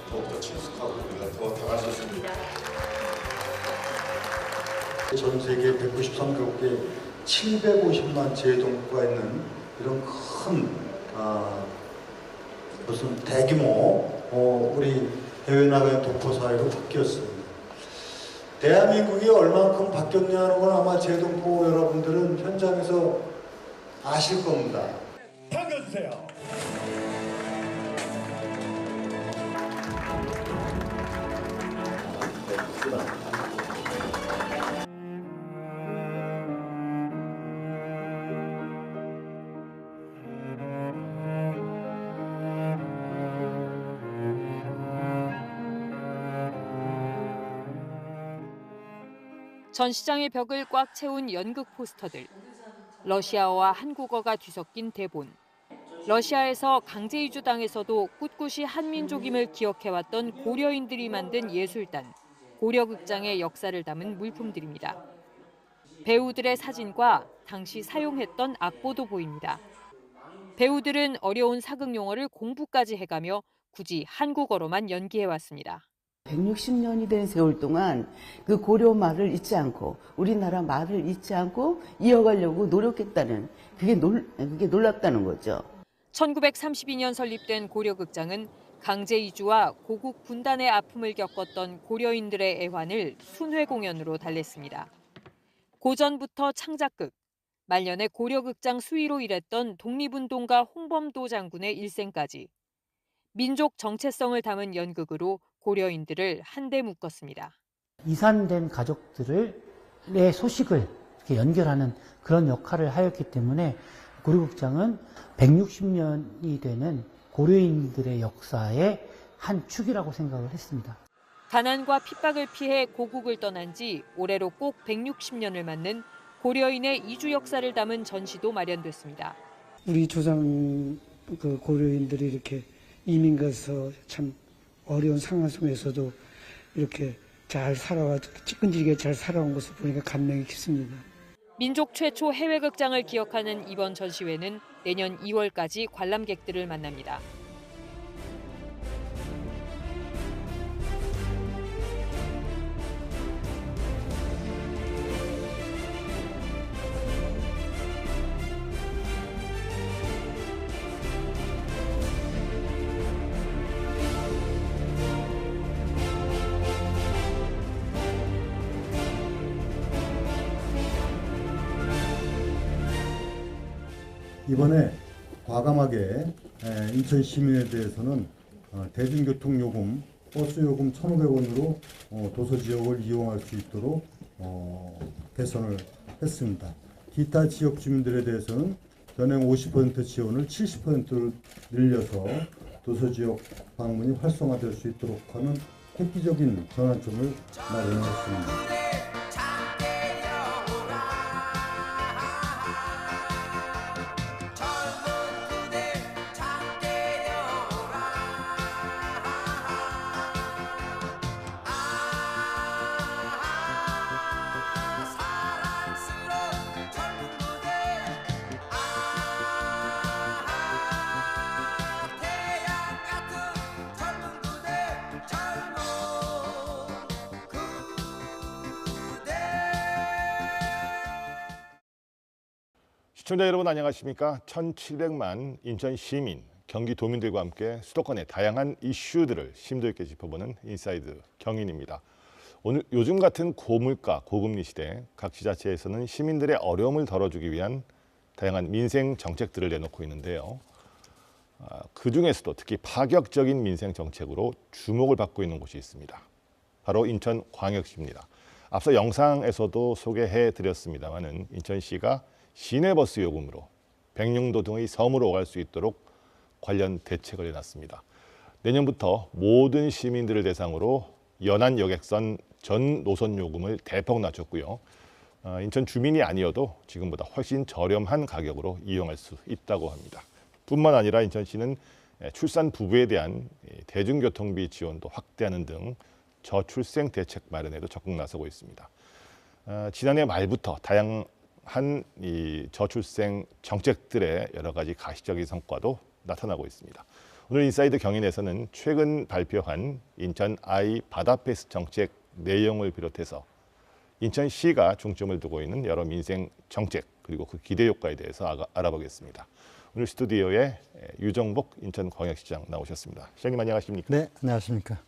더욱더 친숙하고 우리가 더 당할 수 있습니다. 전 세계 193개국에 750만 재외동포가 있는 이런 큰 무슨 대규모 우리 해외 나가의 동포 사회로 바뀌었습니다. 대한민국이 얼만큼 바뀌었냐는 건 아마 재외동포 여러분들은 현장에서 아실 겁니다. 반겨주세요. 전시장의 벽을 꽉 채운 연극 포스터들, 러시아어와 한국어가 뒤섞인 대본, 러시아에서 강제 이주당에서도 꿋꿋이 한민족임을 기억해왔던 고려인들이 만든 예술단, 고려극장의 역사를 담은 물품들입니다. 배우들의 사진과 당시 사용했던 악보도 보입니다. 배우들은 어려운 사극 용어를 공부까지 해가며 굳이 한국어로만 연기해왔습니다. 160년이 된 세월 동안 그 고려 말을 잊지 않고 우리나라 말을 잊지 않고 이어가려고 노력했다는 그게 놀랍다는 거죠. 1932년 설립된 고려극장은 강제 이주와 고국 분단의 아픔을 겪었던 고려인들의 애환을 순회 공연으로 달랬습니다. 고전부터 창작극, 말년에 고려극장 수위로 일했던 독립운동가 홍범도 장군의 일생까지 민족 정체성을 담은 연극으로 고려인들을 한데 묶었습니다. 이산된 가족들의 소식을 이렇게 연결하는 그런 역할을 하였기 때문에 고려극장은 160년이 되는 고려인들의 역사의 한 축이라고 생각을 했습니다. 가난과 핍박을 피해 고국을 떠난 지 올해로 꼭 160년을 맞는 고려인의 이주 역사를 담은 전시도 마련됐습니다. 우리 조상 고려인들이 이렇게 이민 가서 참 어려운 상황 속에서도 이렇게 잘 살아와 찌끈지게 잘 살아온 것을 보니까 감명이 깊습니다. 민족 최초 해외 극장을 기억하는 이번 전시회는 내년 2월까지 관람객들을 만납니다. 이번에 과감하게 인천 시민에 대해서는 대중교통요금, 버스요금 1,500원으로 도서지역을 이용할 수 있도록 개선을 했습니다. 기타 지역 주민들에 대해서는 전행 50% 지원을 70%로 늘려서 도서지역 방문이 활성화될 수 있도록 하는 획기적인 전환점을 마련했습니다. 시청자 여러분 안녕하십니까? 1700만 인천 시민, 경기도민들과 함께 수도권의 다양한 이슈들을 심도 있게 짚어보는 인사이드 경인입니다. 오늘 요즘 같은 고물가, 고금리 시대 각 지자체에서는 시민들의 어려움을 덜어주기 위한 다양한 민생 정책들을 내놓고 있는데요. 그중에서도 특히 파격적인 민생 정책으로 주목을 받고 있는 곳이 있습니다. 바로 인천광역시입니다. 앞서 영상에서도 소개해드렸습니다마는 인천시가 시내버스 요금으로 백령도 등의 섬으로 오갈 수 있도록 관련 대책을 내놨습니다. 내년부터 모든 시민들을 대상으로 연안 여객선 전 노선 요금을 대폭 낮췄고요. 인천 주민이 아니어도 지금보다 훨씬 저렴한 가격으로 이용할 수 있다고 합니다. 뿐만 아니라 인천시는 출산 부부에 대한 대중교통비 지원도 확대하는 등 저출생 대책 마련에도 적극 나서고 있습니다. 지난해 말부터 다양한 다양한 이 저출생 정책들의 여러 가지 가시적인 성과도 나타나고 있습니다. 오늘 인사이드 경인에서는 최근 발표한 인천 아이 바다패스 정책 내용을 비롯해서 인천시가 중점을 두고 있는 여러 민생 정책 그리고 그 기대 효과에 대해서 알아보겠습니다. 오늘 스튜디오에 유정복 인천광역시장 나오셨습니다. 시장님 안녕하십니까? 네, 안녕하십니까?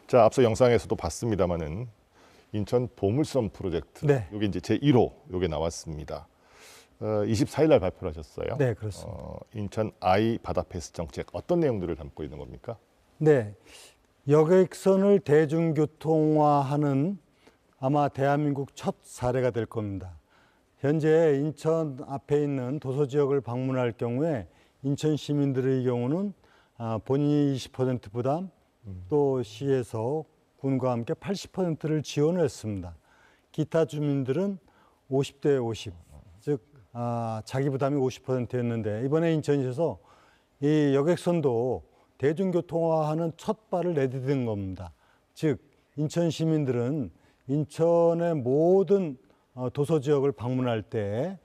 자, 앞서 영상에서도 봤습니다마는 인천 보물섬 프로젝트, 네. 여기 이제 제 1호 요게 나왔습니다. 24일 날 발표를 하셨어요. 네, 그렇습니다. 인천 아이 바다패스 정책 어떤 내용들을 담고 있는 겁니까? 네, 여객선을 대중교통화하는 아마 대한민국 첫 사례가 될 겁니다. 현재 인천 앞에 있는 도서지역을 방문할 경우에 인천 시민들의 경우는 본인이 20% 부담, 또 시에서 군과 함께 80%를 지원을 했습니다. 기타 주민들은 50대 50, 즉 자기 부담이 50%였는데 이번에 인천시에서 이 여객선도 대중교통화하는 첫 발을 내디딘 겁니다. 즉 인천 시민들은 인천의 모든 도서지역을 방문할 때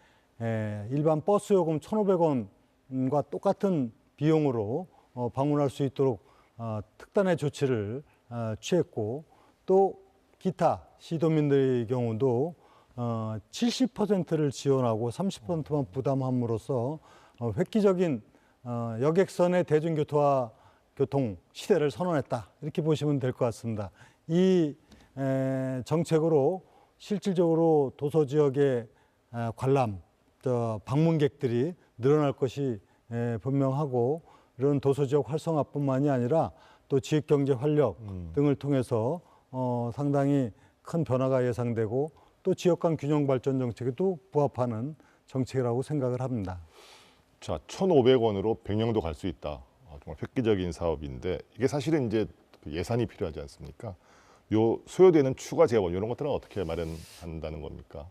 일반 버스 요금 1,500원과 똑같은 비용으로 방문할 수 있도록 특단의 조치를 취했고, 또 기타 시도민들의 경우도 70%를 지원하고 30%만 부담함으로써 획기적인 여객선의 대중교통 시대를 선언했다, 이렇게 보시면 될 것 같습니다. 이 정책으로 실질적으로 도서지역의 관람, 방문객들이 늘어날 것이 분명하고, 이런 도서지역 활성화뿐만이 아니라 또 지역경제 활력 등을 통해서 상당히 큰 변화가 예상되고, 또 지역 간 균형 발전 정책에도 부합하는 정책이라고 생각을 합니다. 자, 1,500원으로 백령도 갈 수 있다. 정말 획기적인 사업인데 이게 사실은 이제 예산이 필요하지 않습니까? 요 소요되는 추가 재원 이런 것들은 어떻게 마련한다는 겁니까?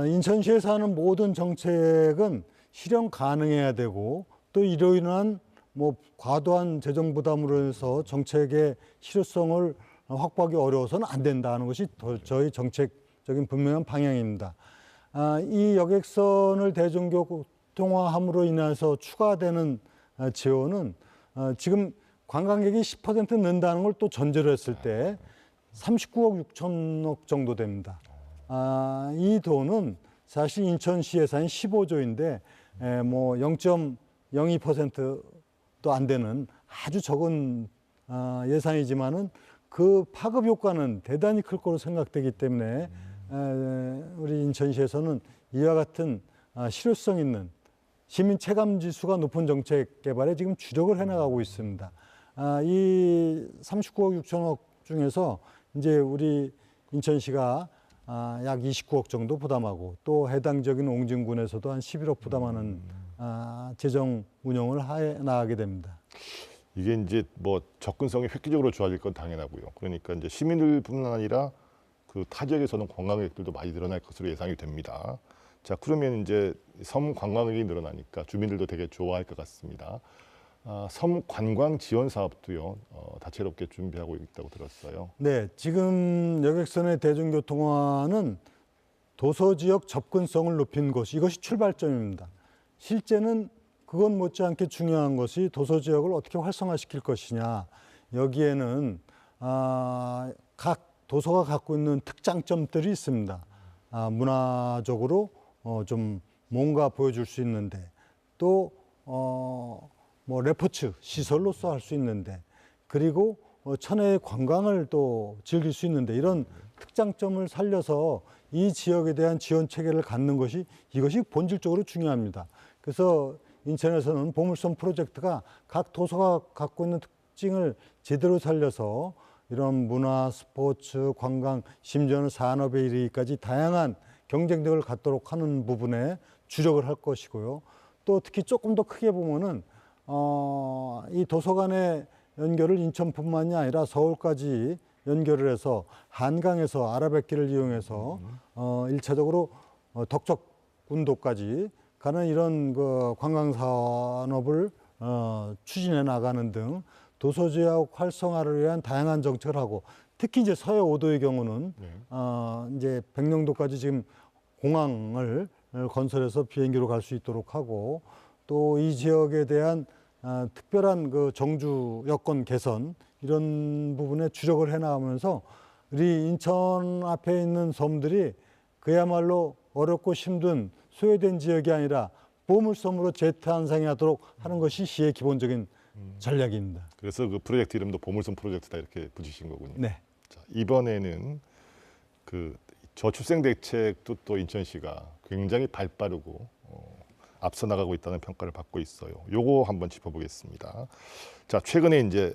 인천시에서 하는 모든 정책은 실현 가능해야 되고, 또 이로 인한 과도한 재정 부담으로 해서 정책의 실효성을 확보하기 어려워서는 안 된다는 것이 저희 정책적인 분명한 방향입니다. 이 여객선을 대중교통화함으로 인해서 추가되는 지원은 지금 관광객이 10% 는다는 걸 또 전제로 했을 때 39억 6천억 정도 됩니다. 이 돈은 사실 인천시 예산이 15조인데 0.02%도 안 되는 아주 적은 예산이지만은 그 파급 효과는 대단히 클 거로 생각되기 때문에 우리 인천시에서는 이와 같은 실효성 있는 시민 체감 지수가 높은 정책 개발에 지금 주력을 해나가고 있습니다. 이 39억 6천억 중에서 이제 우리 인천시가 약 29억 정도 부담하고, 또 해당 지역인 옹진군에서도 한 11억 부담하는 재정 운영을 해 나가게 됩니다. 이게 이제 접근성이 획기적으로 좋아질 건 당연하고요. 그러니까 이제 시민들뿐만 아니라 그 타 지역에서는 관광객들도 많이 늘어날 것으로 예상이 됩니다. 자, 그러면 이제 섬 관광객이 늘어나니까 주민들도 되게 좋아할 것 같습니다. 섬 관광 지원 사업도요, 다채롭게 준비하고 있다고 들었어요. 네, 지금 여객선의 대중교통화는 도서 지역 접근성을 높인 것이, 이것이 출발점입니다. 실제는 그건 못지않게 중요한 것이 도서 지역을 어떻게 활성화시킬 것이냐. 여기에는 각 도서가 갖고 있는 특장점들이 있습니다. 문화적으로 좀 뭔가 보여줄 수 있는데, 또 레포츠 시설로서 할 수 있는데, 그리고 천혜의 관광을 또 즐길 수 있는데, 이런 특장점을 살려서 이 지역에 대한 지원 체계를 갖는 것이, 이것이 본질적으로 중요합니다. 그래서 인천에서는 보물섬 프로젝트가 각 도서가 갖고 있는 특징을 제대로 살려서 이런 문화, 스포츠, 관광, 심지어는 산업에 이르기까지 다양한 경쟁력을 갖도록 하는 부분에 주력을 할 것이고요. 또 특히 조금 더 크게 보면은 이 도서관의 연결을 인천뿐만이 아니라 서울까지 연결을 해서 한강에서 아라뱃길을 이용해서 1차적으로 덕적군도까지 가는 이런 그 관광 산업을 추진해 나가는 등 도서지역 활성화를 위한 다양한 정책을 하고, 특히 이제 서해 5도의 경우는 이제 백령도까지 지금 공항을 건설해서 비행기로 갈 수 있도록 하고 또 이 지역에 대한 특별한 그 정주 여건 개선 이런 부분에 주력을 해나가면서 우리 인천 앞에 있는 섬들이 그야말로 어렵고 힘든 소외된 지역이 아니라 보물섬으로 재탄생하도록 하는 것이 시의 기본적인 전략입니다. 그래서 그 프로젝트 이름도 보물섬 프로젝트다 이렇게 붙이신 거군요. 네. 자, 이번에는 그 저출생 대책도 또 인천시가 굉장히 발빠르고 앞서 나가고 있다는 평가를 받고 있어요. 요거 한번 짚어보겠습니다. 자, 최근에 이제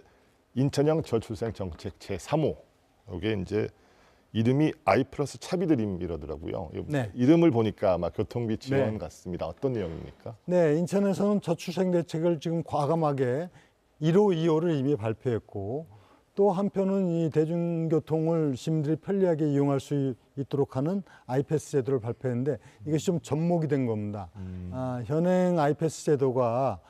인천형 저출생 정책 제3호 요게 이제 이름이 아이 플러스 차비드림이라더라고요. 네. 이름을 보니까 아마 교통비 지원 네. 같습니다. 어떤 내용입니까? 네, 인천에서는 저출생 대책을 지금 과감하게 1호, 2호를 이미 발표했고 또 한편은 이 대중교통을 시민들이 편리하게 이용할 수 있도록 하는 아이패스 제도를 발표했는데 이것이 좀 접목이 된 겁니다. 현행 아이패스 제도가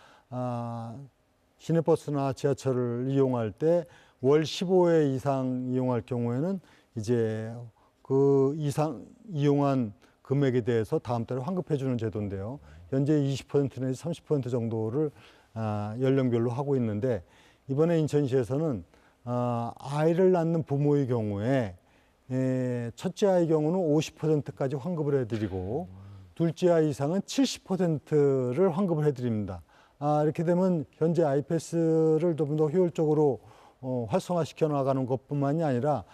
시내버스나 지하철을 이용할 때 월 15회 이상 이용할 경우에는 이제 그 이상 이용한 금액에 대해서 다음 달에 환급해 주는 제도인데요. 현재 20% 내지 30% 정도를 연령별로 하고 있는데 이번에 인천시에서는 아이를 낳는 부모의 경우에 첫째 아이 경우는 50%까지 환급을 해드리고 둘째 아이 이상은 70%를 환급을 해드립니다. 이렇게 되면 현재 아이패스를 좀 더 효율적으로 활성화시켜 나가는 것뿐만이 아니라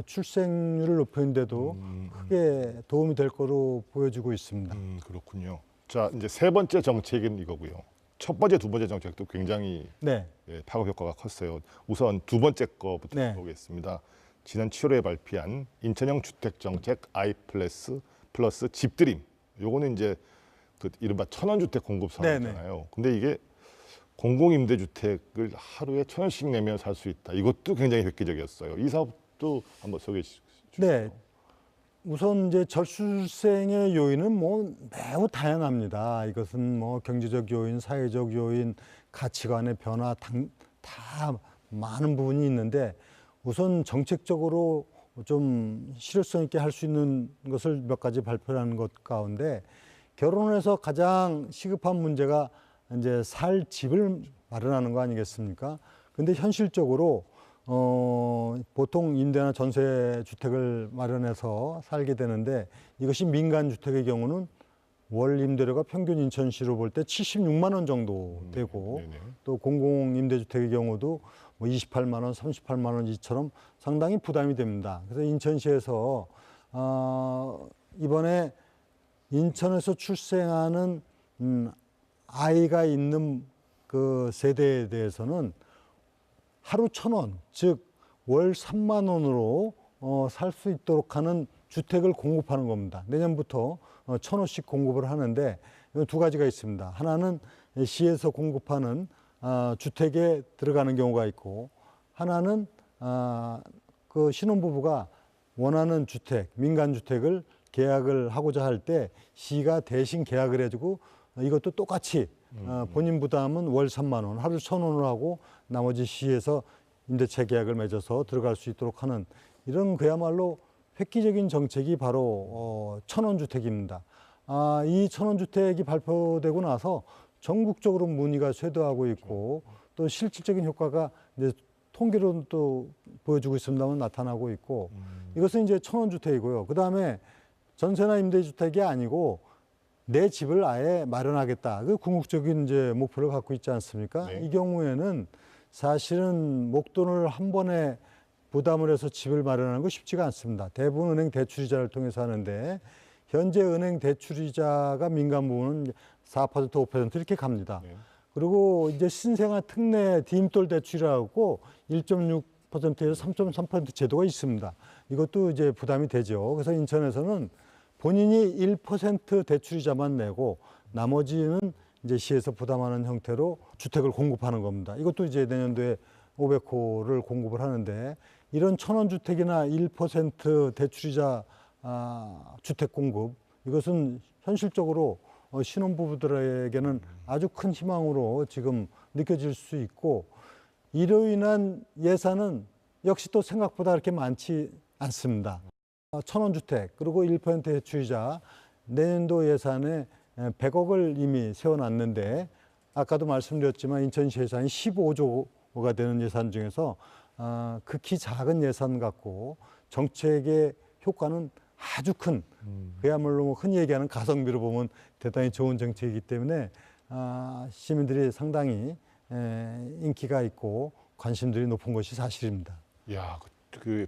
출생률을 높이는데도 크게 도움이 될 거로 보여지고 있습니다. 그렇군요. 자, 이제 세 번째 정책은 이거고요. 첫 번째, 두 번째 정책도 굉장히 네. 파급 효과가 컸어요. 우선 두 번째 거부터 네. 보겠습니다. 지난 7월에 발표한 인천형 주택 정책 I 플러스 집드림. 요거는 이제 그 이른바 천원주택 공급 사업이잖아요. 근데 이게 공공임대주택을 하루에 1,000원씩 내면 살 수 있다. 이것도 굉장히 획기적이었어요. 이 사업도 한번 소개해 주시죠. 네. 우선 이제 저출생의 요인은 뭐 매우 다양합니다. 이것은 뭐 경제적 요인, 사회적 요인, 가치관의 변화 다 많은 부분이 있는데 우선 정책적으로 좀 실효성 있게 할 수 있는 것을 몇 가지 발표하는 것 가운데 결혼해서 가장 시급한 문제가 이제 살 집을 마련하는 거 아니겠습니까? 근데 현실적으로 보통 임대나 전세 주택을 마련해서 살게 되는데 이것이 민간 주택의 경우는 월 임대료가 평균 인천시로 볼 때 76만 원 정도 되고 또 공공 임대주택의 경우도 뭐 28만 원, 38만 원 이처럼 상당히 부담이 됩니다. 그래서 인천시에서 이번에 인천에서 출생하는 아이가 있는 그 세대에 대해서는 하루 1,000원, 즉 월 3만 원으로 살 수 있도록 하는 주택을 공급하는 겁니다. 내년부터 1,000원씩 공급을 하는데 두 가지가 있습니다. 하나는 시에서 공급하는 주택에 들어가는 경우가 있고 하나는 그 신혼부부가 원하는 주택, 민간주택을 계약을 하고자 할 때 시가 대신 계약을 해주고 이것도 똑같이 본인 부담은 월 3만 원, 하루 1,000원을 하고 나머지 시에서 임대차 계약을 맺어서 들어갈 수 있도록 하는 이런 그야말로 획기적인 정책이 바로 1,000원 주택입니다. 이 1,000원 주택이 발표되고 나서 전국적으로 문의가 쇄도하고 있고 또 실질적인 효과가 이제 통계로 또 보여주고 있습니다만 나타나고 있고 이것은 이제 1,000원 주택이고요. 그 다음에 전세나 임대주택이 아니고 내 집을 아예 마련하겠다. 그 궁극적인 이제 목표를 갖고 있지 않습니까? 네. 이 경우에는 사실은 목돈을 한 번에 부담을 해서 집을 마련하는 거 쉽지가 않습니다. 대부분 은행 대출이자를 통해서 하는데 현재 은행 대출이자가 민간 부분은 4%, 5% 이렇게 갑니다. 네. 그리고 이제 신생아 특례 디임돌 대출이라고 1.6%에서 3.3% 제도가 있습니다. 이것도 이제 부담이 되죠. 그래서 인천에서는 본인이 1% 대출이자만 내고 나머지는 이제 시에서 부담하는 형태로 주택을 공급하는 겁니다. 이것도 이제 내년도에 500호를 공급을 하는데 이런 1,000원 주택이나 1% 대출이자 주택 공급 이것은 현실적으로 신혼부부들에게는 아주 큰 희망으로 지금 느껴질 수 있고 이로 인한 예산은 역시 또 생각보다 그렇게 많지 않습니다. 1,000원 주택 그리고 1% 대출이자 내년도 예산에 100억을 이미 세워놨는데 아까도 말씀드렸지만 인천시 예산이 15조가 되는 예산 중에서 극히 작은 예산 갖고 정책의 효과는 아주 큰 그야말로 뭐 흔히 얘기하는 가성비로 보면 대단히 좋은 정책이기 때문에 시민들이 상당히 인기가 있고 관심들이 높은 것이 사실입니다. 야,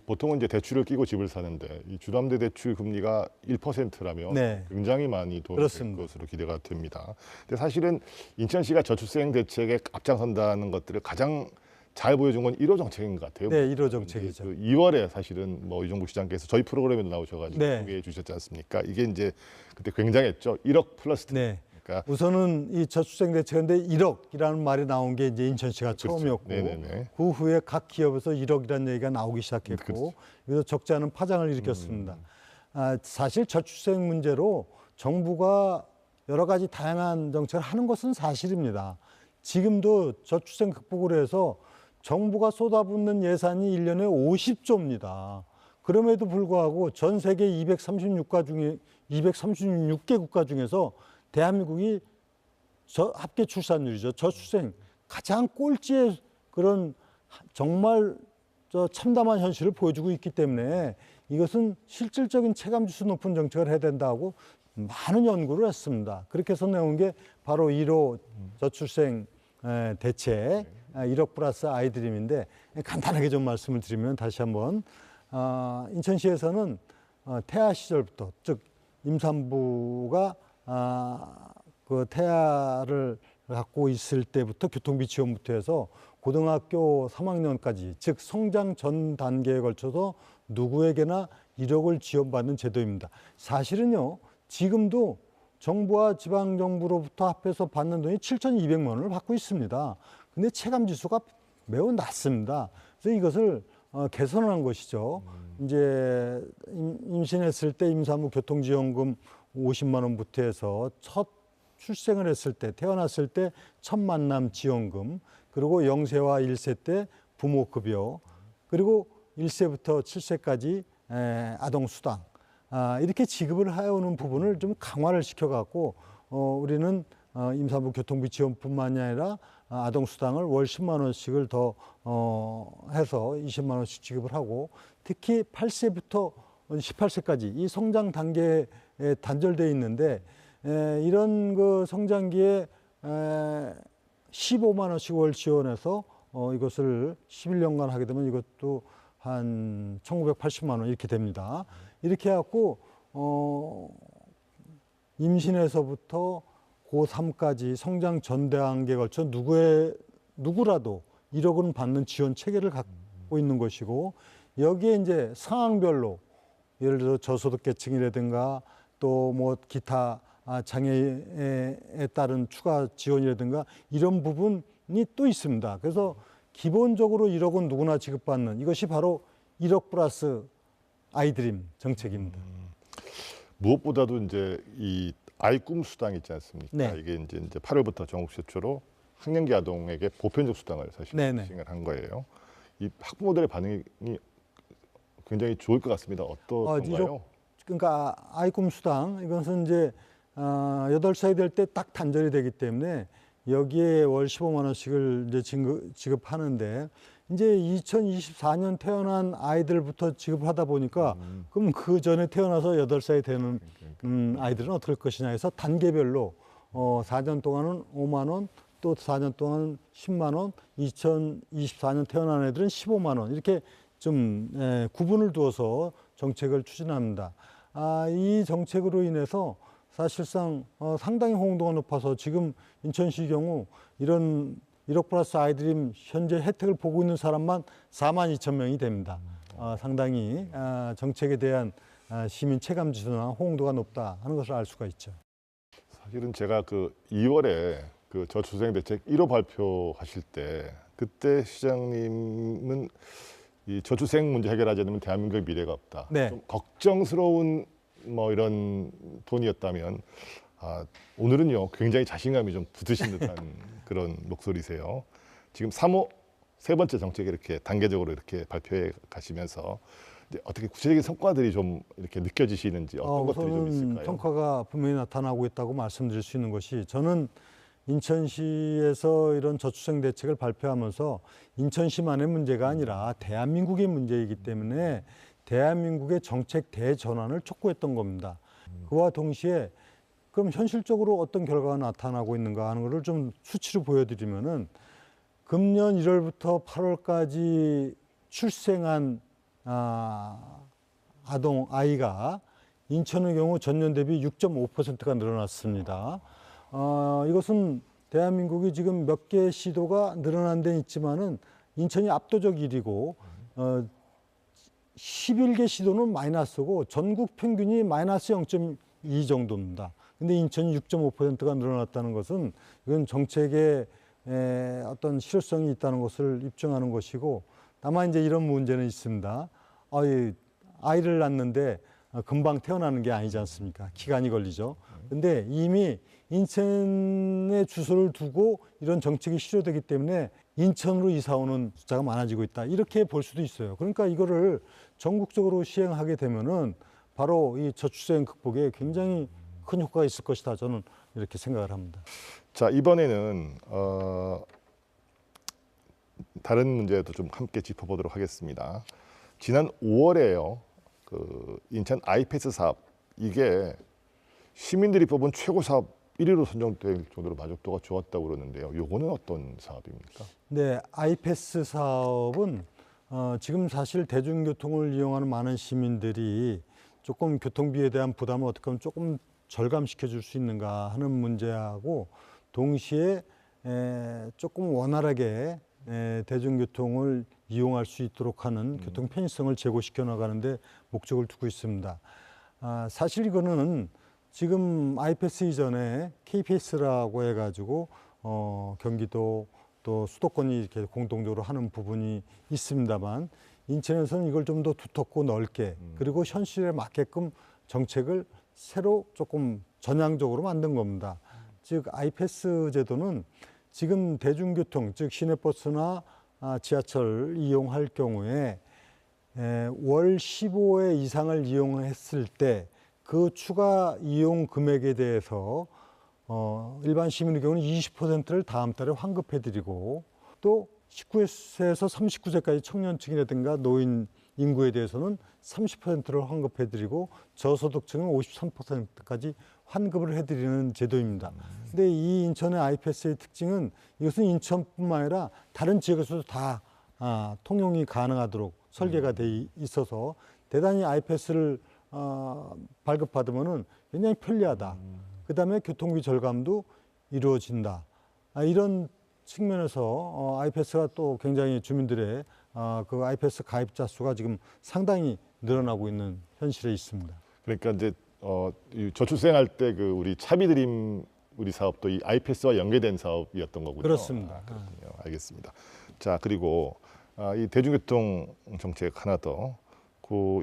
보통은 이제 대출을 끼고 집을 사는데 이 주담대 대출 금리가 1%라면 네. 굉장히 많이 도움이 될 그렇습니다. 것으로 기대가 됩니다. 근데 사실은 인천시가 저출생 대책에 앞장선다는 것들을 가장 잘 보여준 건 1호 정책인 것 같아요. 네, 1호 정책이죠. 그 2월에 사실은 뭐 이종국 시장께서 저희 프로그램에도 나오셔가지고 네. 소개해 주셨지 않습니까? 이게 이제 그때 굉장했죠. 1억 플러스. 네. 그러니까 우선은 이 저출생 대책인데 1억이라는 말이 나온 게 이제 인천시가 처음이었고 네네네. 그 후에 각 기업에서 1억이라는 얘기가 나오기 시작했고 그렇죠. 그래서 적지 않은 파장을 일으켰습니다. 사실 저출생 문제로 정부가 여러 가지 다양한 정책을 하는 것은 사실입니다. 지금도 저출생 극복을 해서 정부가 쏟아붓는 예산이 1년에 50조입니다. 그럼에도 불구하고 전 세계 236개 국가 중에서 대한민국이 합계 출산율이죠. 저출생 가장 꼴찌의 그런 정말 참담한 현실을 보여주고 있기 때문에 이것은 실질적인 체감지수 높은 정책을 해야 된다고 많은 연구를 했습니다. 그렇게 해서 내온 게 바로 1호 저출생 대책 1억 플러스 아이드림인데 간단하게 좀 말씀을 드리면 다시 한번 인천시에서는 태아 시절부터 즉 임산부가 그 태아를 갖고 있을 때부터 교통비 지원부터 해서 고등학교 3학년까지 즉 성장 전 단계에 걸쳐서 누구에게나 1억을 지원받는 제도입니다. 사실은요 지금도 정부와 지방정부로부터 합해서 받는 돈이 7,200만 원을 받고 있습니다. 근데 체감지수가 매우 낮습니다. 그래서 이것을 개선한 것이죠. 이제 임신했을 때 임산부 교통지원금 50만 원부터 해서 첫 출생을 했을 때 태어났을 때 첫 만남 지원금 그리고 0세와 1세 때 부모급여 그리고 1세부터 7세까지 아동수당 이렇게 지급을 해오는 부분을 좀 강화를 시켜갖고 우리는 임산부 교통비 지원뿐만이 아니라 아동수당을 월 10만 원씩을 더 해서 20만 원씩 지급을 하고 특히 8세부터 18세까지 이 성장 단계에 단절되어 있는데 이런 그 성장기에 15만 원씩 월 지원해서 이것을 11년간 하게 되면 이것도 한 1,980만 원 이렇게 됩니다. 이렇게 해갖고 임신에서부터 고3까지 성장 전 단계에 걸쳐 누구라도 1억은 받는 지원 체계를 갖고 있는 것이고 여기에 이제 상황별로 예를 들어 저소득계층이라든가 또 뭐 기타 장애에 따른 추가 지원이라든가 이런 부분이 또 있습니다. 그래서 기본적으로 1억은 누구나 지급받는 이것이 바로 1억 플러스 아이드림 정책입니다. 무엇보다도 이제 이 아이 꿈 수당 있지 않습니까? 네. 이게 이제 8월부터 전국 최초로 학령기 아동에게 보편적 수당을 사실 네네. 시행을 한 거예요. 이 학부모들의 반응이 굉장히 좋을 것 같습니다. 어떤가요? 그러니까 아이 꿈 수당 이것은 이제 8살이 될 때 딱 단절이 되기 때문에 여기에 월 15만 원씩을 이제 지급하는데 이제 2024년 태어난 아이들부터 지급하다 보니까 그럼 그 전에 태어나서 8살이 되는 아이들은 어떻게 할 것이냐 해서 단계별로 4년 동안은 5만 원, 또 4년 동안 10만 원, 2024년 태어난 애들은 15만 원 이렇게 좀 구분을 두어서 정책을 추진합니다. 이 정책으로 인해서 사실상 상당히 호응도가 높아서 지금 인천시 경우 이런 1억 플러스 아이드림 현재 혜택을 보고 있는 사람만 4만 2천 명이 됩니다. 상당히 정책에 대한 시민 체감 지수나 호응도가 높다 하는 것을 알 수가 있죠. 사실은 제가 그 2월에 그 저출생 대책 1호 발표하실 때 그때 시장님은 이 저출생 문제 해결하지 않으면 대한민국의 미래가 없다. 네. 좀 걱정스러운 뭐 이런 톤이었다면 오늘은요 굉장히 자신감이 좀 붙으신 듯한 그런 목소리세요. 지금 3호 세 번째 정책 이렇게 단계적으로 이렇게 발표해 가시면서 이제 어떻게 구체적인 성과들이 좀 이렇게 느껴지시는지 어떤 것들이 좀 우선은 있을까요? 성과가 분명히 나타나고 있다고 말씀드릴 수 있는 것이, 저는 인천시에서 이런 저출생 대책을 발표하면서 인천시만의 문제가 아니라 대한민국의 문제이기 때문에 대한민국의 정책 대전환을 촉구했던 겁니다. 그와 동시에 그럼 현실적으로 어떤 결과가 나타나고 있는가 하는 것을 좀 수치로 보여드리면은, 금년 1월부터 8월까지 출생한 아이가 인천의 경우 전년 대비 6.5%가 늘어났습니다. 이것은 대한민국이 지금 몇 개의 시도가 늘어난 데는 있지만은 인천이 압도적 1위고, 11개 시도는 마이너스고 전국 평균이 마이너스 0.2 정도입니다. 근데 인천이 6.5%가 늘어났다는 것은 이건 정책의 어떤 실효성이 있다는 것을 입증하는 것이고, 다만 이제 이런 문제는 있습니다. 아이를 낳는데 금방 태어나는 게 아니지 않습니까? 기간이 걸리죠. 근데 이미 인천에 주소를 두고 이런 정책이 실효되기 때문에 인천으로 이사 오는 숫자가 많아지고 있다, 이렇게 볼 수도 있어요. 그러니까 이거를 전국적으로 시행하게 되면은 바로 이 저출생 극복에 굉장히 큰 효과가 있을 것이다, 저는 이렇게 생각을 합니다. 자, 이번에는 다른 문제도 좀 함께 짚어보도록 하겠습니다. 지난 5월에요, 그 인천 아이패스 사업, 이게 시민들이 뽑은 최고 사업 1위로 선정될 정도로 만족도가 좋았다고 그러는데요. 요거는 어떤 사업입니까? 네, 아이패스 사업은 지금 사실 대중교통을 이용하는 많은 시민들이 조금 교통비에 대한 부담을 어떻게 하면 조금 절감시켜 줄 수 있는가 하는 문제하고 동시에 조금 원활하게 대중교통을 이용할 수 있도록 하는 교통 편의성을 제고시켜 나가는데 목적을 두고 있습니다. 사실 이거는 지금 아이패스 이전에 KPS라고 해가지고 경기도 또 수도권이 이렇게 공동적으로 하는 부분이 있습니다만, 인천에서는 이걸 좀 더 두텁고 넓게, 그리고 현실에 맞게끔 정책을 새로 조금 전향적으로 만든 겁니다. 즉 아이패스 제도는 지금 대중교통, 즉 시내버스나 지하철 이용할 경우에 월 15회 이상을 이용했을 때 그 추가 이용 금액에 대해서 일반 시민의 경우는 20%를 다음 달에 환급해드리고, 또 19세에서 39세까지 청년층이라든가 노인 인구에 대해서는 30%를 환급해드리고 저소득층은 53%까지 환급을 해드리는 제도입니다. 근데 이 인천의 아이패스의 특징은, 이것은 인천뿐만 아니라 다른 지역에서도 다 통용이 가능하도록 설계가 돼 있어서 대단히 아이패스를 발급받으면은 굉장히 편리하다. 그다음에 교통비 절감도 이루어진다. 이런 측면에서 아이패스가 또 굉장히 주민들의 그 아이패스 가입자 수가 지금 상당히 늘어나고 있는 현실에 있습니다. 그러니까 이제 이 저출생할 때 그 우리 차비드림 우리 사업도 이 아이패스와 연계된 사업이었던 거군요. 그렇습니다. 그렇군요. 알겠습니다. 자, 그리고 이 대중교통 정책 하나 더,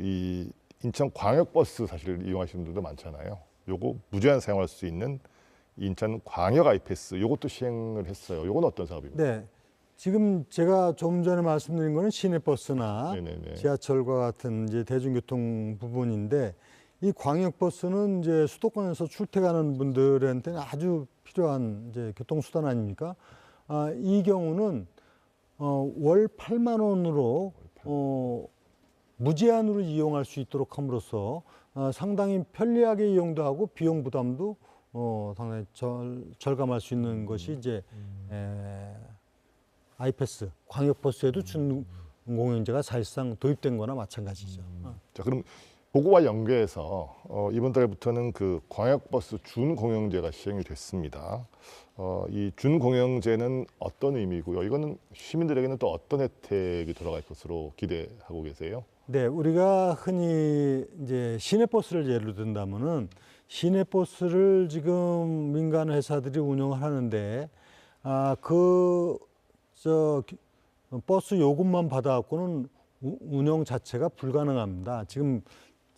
이 인천 광역버스 사실 이용하시는 분들도 많잖아요. 요거 무제한 사용할 수 있는 인천 광역 아이패스, 요것도 시행을 했어요. 요건 어떤 사업입니까? 네, 지금 제가 좀 전에 말씀드린 거는 시내버스나 네네네. 지하철과 같은 이제 대중교통 부분인데, 이 광역버스는 이제 수도권에서 출퇴근하는 분들한테는 아주 필요한 이제 교통수단 아닙니까? 이 경우는 월 8만 원으로 무제한으로 이용할 수 있도록 함으로써 상당히 편리하게 이용도 하고 비용 부담도 상당히 절감할 수 있는 것이 이제 아이패스, 광역버스에도 준공영제가 사실상 도입된 거나 마찬가지죠. 자, 그럼 그거와 연계해서 이번 달부터는 그 광역버스 준공영제가 시행이 됐습니다. 이 준공영제는 어떤 의미고요? 이거는 시민들에게는 또 어떤 혜택이 돌아갈 것으로 기대하고 계세요? 네, 우리가 흔히 이제 시내버스를 예로 든다면은, 시내버스를 지금 민간 회사들이 운영을 하는데 버스 요금만 받아갖고는 운영 자체가 불가능합니다. 지금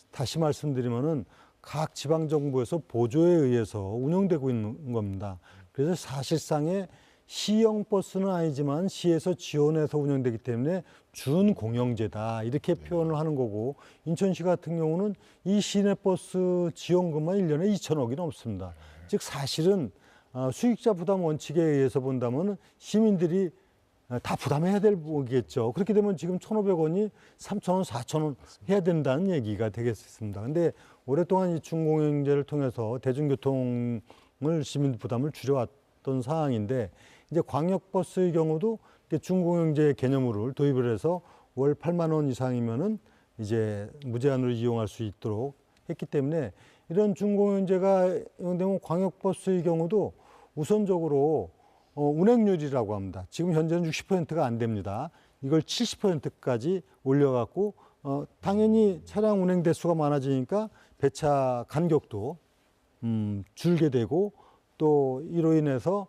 다시 말씀드리면은 각 지방 정부에서 보조에 의해서 운영되고 있는 겁니다. 그래서 사실상의 시형 버스는 아니지만 시에서 지원해서 운영되기 때문에 준공영제다 이렇게 표현을 하는 거고, 인천시 같은 경우는 이 시내버스 지원금만 1년에 2천억이 넘습니다. 즉 사실은 수익자 부담 원칙에 의해서 본다면 시민들이 다 부담해야 될 거겠죠. 그렇게 되면 지금 1,500원이 3,000원, 4,000원 해야 된다는 얘기가 되겠습니다. 근데 오랫동안 이 준공영제를 통해서 대중교통을 시민 부담을 줄여왔던 상황인데, 이제 광역버스의 경우도 준공영제 개념으로 도입을 해서 월 8만 원 이상이면은 이제 무제한으로 이용할 수 있도록 했기 때문에, 이런 준공영제가 이용되면 광역버스의 경우도 우선적으로 운행률이라고 합니다. 지금 현재는 60%가 안 됩니다. 이걸 70%까지 올려갖고 당연히 차량 운행 대수가 많아지니까 배차 간격도 줄게 되고, 또 이로 인해서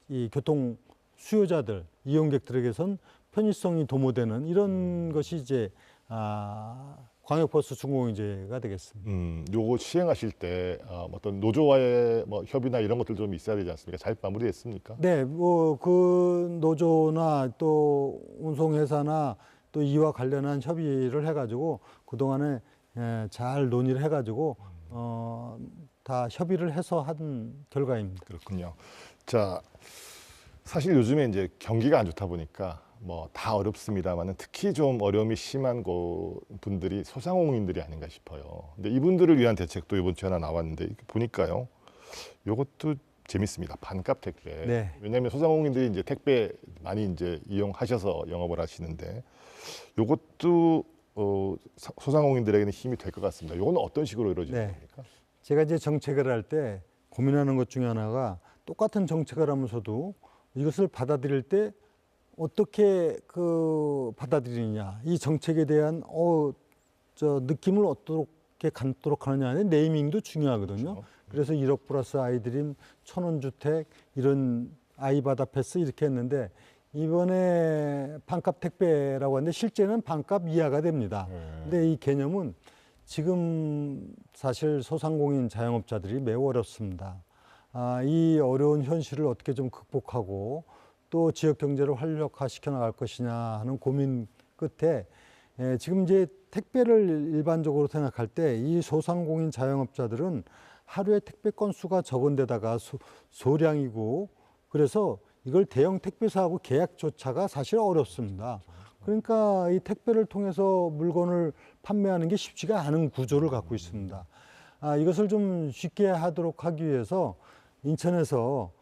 이 교통 수요자들, 이용객들에게선 편의성이 도모되는 이런 것이 이제 광역버스 준공영제가 되겠습니다. 요거 시행하실 때 어떤 노조와의 뭐 협의나 이런 것들 좀 있어야 되지 않습니까? 잘 마무리됐습니까? 네, 뭐 그 노조나 또 운송회사나 또 이와 관련한 협의를 해가지고 그동안에 잘 논의를 해가지고 다 협의를 해서 한 결과입니다. 그렇군요. 자, 사실 요즘에 이제 경기가 안 좋다 보니까 뭐 다 어렵습니다만은 특히 좀 어려움이 심한 분들이 소상공인들이 아닌가 싶어요. 근데 이분들을 위한 대책도 이번 주에 하나 나왔는데 이렇게 보니까요, 이것도 재밌습니다. 반값 택배. 네. 왜냐하면 소상공인들이 이제 택배 많이 이제 이용하셔서 영업을 하시는데, 이것도 소상공인들에게는 힘이 될 것 같습니다. 이건 어떤 식으로 이루어질 네. 겁니까? 제가 이제 정책을 할 때 고민하는 것 중에 하나가, 똑같은 정책을 하면서도 이것을 받아들일 때 어떻게 받아들이느냐, 이 정책에 대한 느낌을 어떻게 갖도록 하느냐, 네이밍도 중요하거든요. 그렇죠. 그래서 1억 플러스 아이드림, 1,000원 주택, 이런 아이바다 패스 이렇게 했는데, 이번에 반값 택배라고 하는데 실제는 반값 이하가 됩니다. 근데 이 개념은 지금 사실 소상공인 자영업자들이 매우 어렵습니다. 이 어려운 현실을 어떻게 좀 극복하고 또 지역 경제를 활력화시켜 나갈 것이냐 하는 고민 끝에, 지금 이제 택배를 일반적으로 생각할 때 이 소상공인 자영업자들은 하루에 택배 건수가 적은 데다가 소량이고, 그래서 이걸 대형 택배사하고 계약조차가 사실 어렵습니다. 그러니까 이 택배를 통해서 물건을 판매하는 게 쉽지가 않은 구조를 갖고 있습니다. 이것을 좀 쉽게 하도록 하기 위해서 인천에서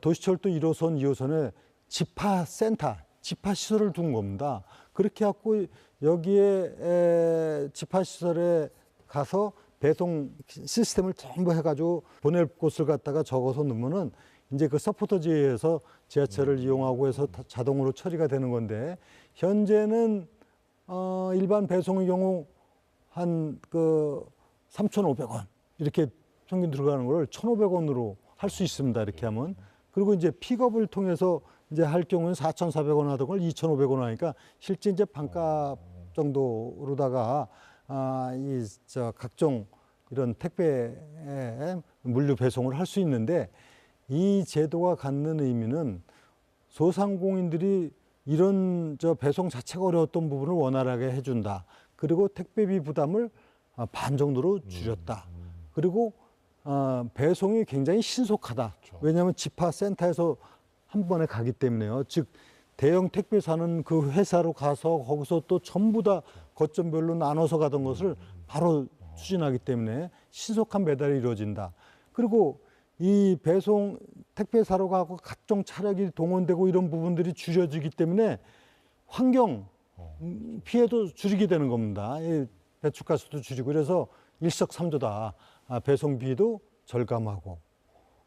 도시철도 1호선, 2호선에 집화센터, 집화시설을 둔 겁니다. 그렇게 해갖고 여기에 집화시설에 가서 배송 시스템을 전부 해가지고 보낼 곳을 갖다가 적어서 넣으면은 이제 그 서포터지에 의해서 지하철을 이용하고 해서 자동으로 처리가 되는 건데, 현재는 일반 배송의 경우 한 3,500원 이렇게 평균 들어가는 걸 1,500원으로 할 수 있습니다. 이렇게 하면. 그리고 이제 픽업을 통해서 이제 할 경우는 4,400원 하던 걸 2,500원 하니까 실제 이제 반값 정도로다가 각종 이런 택배 물류 배송을 할 수 있는데, 이 제도가 갖는 의미는 소상공인들이 이런 배송 자체가 어려웠던 부분을 원활하게 해준다. 그리고 택배비 부담을 반 정도로 줄였다. 그리고 배송이 굉장히 신속하다. 그렇죠. 왜냐하면 집화센터에서 한 번에 가기 때문에요. 즉 대형 택배사는 그 회사로 가서 거기서 또 전부 다 거점별로 나눠서 가던 것을 바로 추진하기 때문에 신속한 배달이 이루어진다. 그리고 이 배송 택배사로 가고 각종 차량이 동원되고 이런 부분들이 줄여지기 때문에 환경 피해도 줄이게 되는 겁니다. 배출가스도 줄이고, 그래서 일석삼조다. 배송비도 절감하고,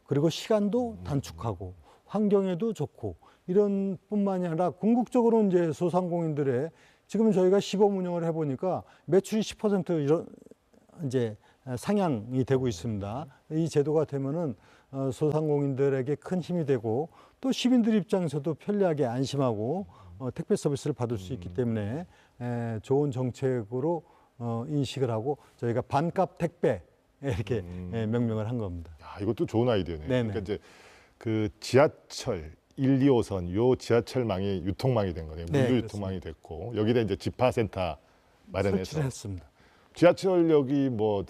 그리고 시간도 단축하고, 환경에도 좋고, 이런 뿐만이 아니라 궁극적으로는 이제 소상공인들의, 지금 저희가 시범 운영을 해보니까 매출이 10% 이런 이제 상향이 되고 있습니다. 이 제도가 되면은 소상공인들에게 큰 힘이 되고, 또 시민들 입장에서도 편리하게 안심하고 택배 서비스를 받을 수 있기 때문에 좋은 정책으로 인식을 하고 저희가 반값 택배 이렇게 명명을 한 겁니다. 야, 이것도 좋은 아이디어네요. 네네. 그러니까 이제 그 지하철 1, 2호선 요 지하철망이 유통망이 된 거네요. 네, 물류 유통망이 됐고 여기다 이제 지파센터 마련해서 설치를 했습니다. 지하철역이 뭐